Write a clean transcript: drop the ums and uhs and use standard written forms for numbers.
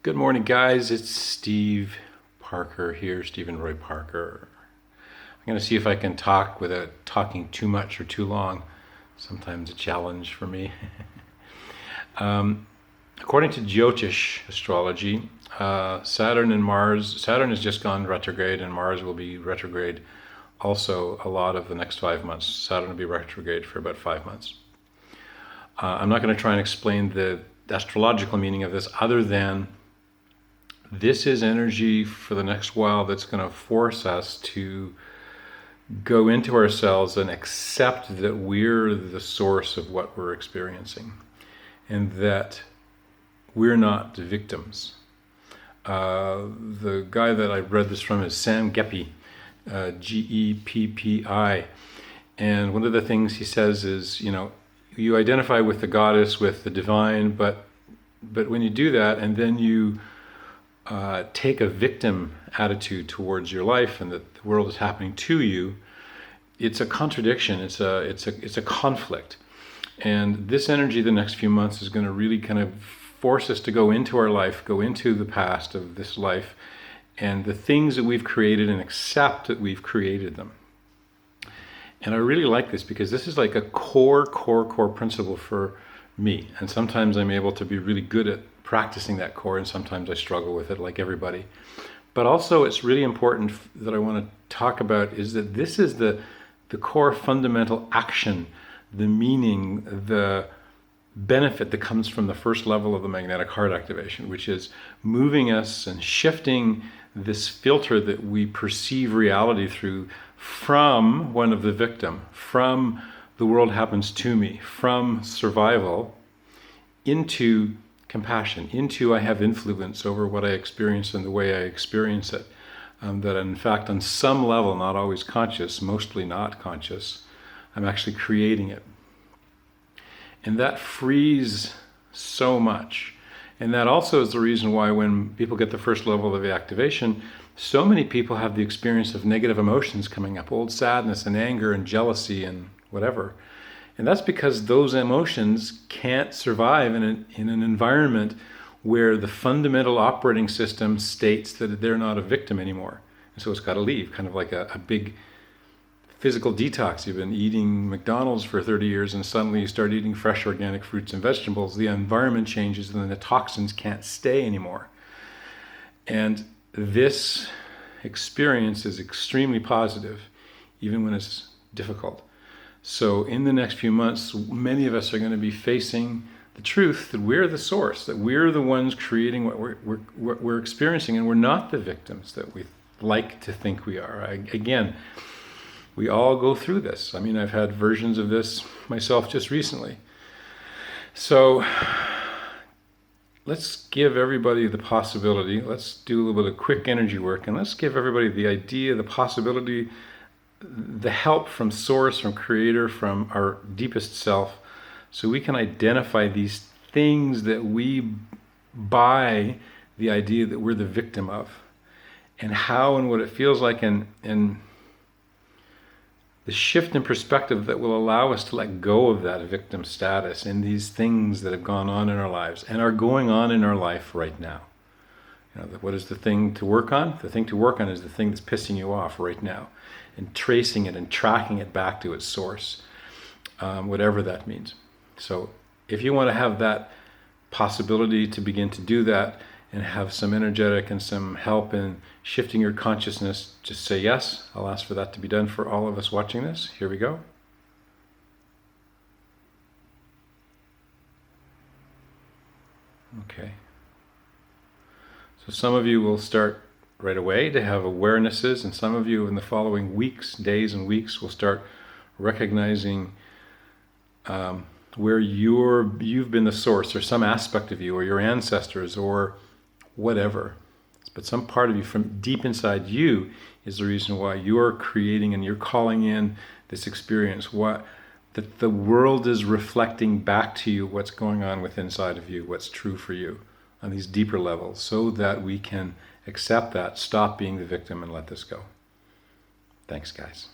Good morning, guys. It's Steve Parker here, Stephen Roy Parker. I'm going to see if I can talk without talking too much or too long. Sometimes a challenge for me. According to Jyotish astrology, Saturn and Mars, Saturn has just gone retrograde and Mars will be retrograde also a lot of the next 5 months. Saturn will be retrograde for about 5 months. I'm not going to try and explain the astrological meaning of this other than this is energy for the next while that's going to force us to go into ourselves and accept that we're the source of what we're experiencing and that we're not the victims. The guy that I read this from is Sam Geppi, Geppi. And one of the things he says is, you identify with the goddess, with the divine, but when you do that and then you take a victim attitude towards your life and that the world is happening to you, it's a contradiction. It's a conflict. And this energy the next few months is going to really kind of force us to go into our life, go into the past of this life and the things that we've created and accept that we've created them. And I really like this because this is like a core principle for me. And sometimes I'm able to be really good at practicing that core, and sometimes I struggle with it like everybody. But also it's really important that I want to talk about is that this is the core fundamental action, the meaning, the benefit that comes from the first level of the magnetic heart activation, which is moving us and shifting this filter that we perceive reality through from one of the victim, from the world happens to me, from survival into compassion, into I have influence over what I experience and the way I experience it. That in fact, on some level, not always conscious, mostly not conscious, I'm actually creating it. And that frees so much. And that also is the reason why when people get the first level of the activation, so many people have the experience of negative emotions coming up, old sadness and anger and jealousy and whatever. And that's because those emotions can't survive in an environment where the fundamental operating system states that they're not a victim anymore. And so it's got to leave, kind of like a big physical detox. You've been eating McDonald's for 30 years and suddenly you start eating fresh organic fruits and vegetables. The environment changes and then the toxins can't stay anymore. And this experience is extremely positive, even when it's difficult. So in the next few months, many of us are going to be facing the truth that we're the source, that we're the ones creating what we're experiencing, and we're not the victims that we like to think we are. Again, we all go through this. I mean, I've had versions of this myself just recently. So let's give everybody the possibility, let's do a little bit of quick energy work, and let's give everybody the idea, the possibility, the help from source, from creator, from our deepest self, so we can identify these things that we buy the idea that we're the victim of, and how and what it feels like, and the shift in perspective that will allow us to let go of that victim status and these things that have gone on in our lives and are going on in our life right now. What is the thing to work on? The thing to work on is the thing that's pissing you off right now, and tracing it and tracking it back to its source, whatever that means. So if you want to have that possibility to begin to do that and have some energetic and some help in shifting your consciousness, just say yes. I'll ask for that to be done for all of us watching this. Here we go. Okay. So some of you will start right away to have awarenesses, and some of you in the following weeks, days and weeks, will start recognizing where you've been the source, or some aspect of you, or your ancestors, or whatever. But some part of you from deep inside you is the reason why you're creating and you're calling in this experience, that the world is reflecting back to you what's going on within inside of you, what's true for you on these deeper levels, so that we can accept that, stop being the victim, and let this go. Thanks, guys.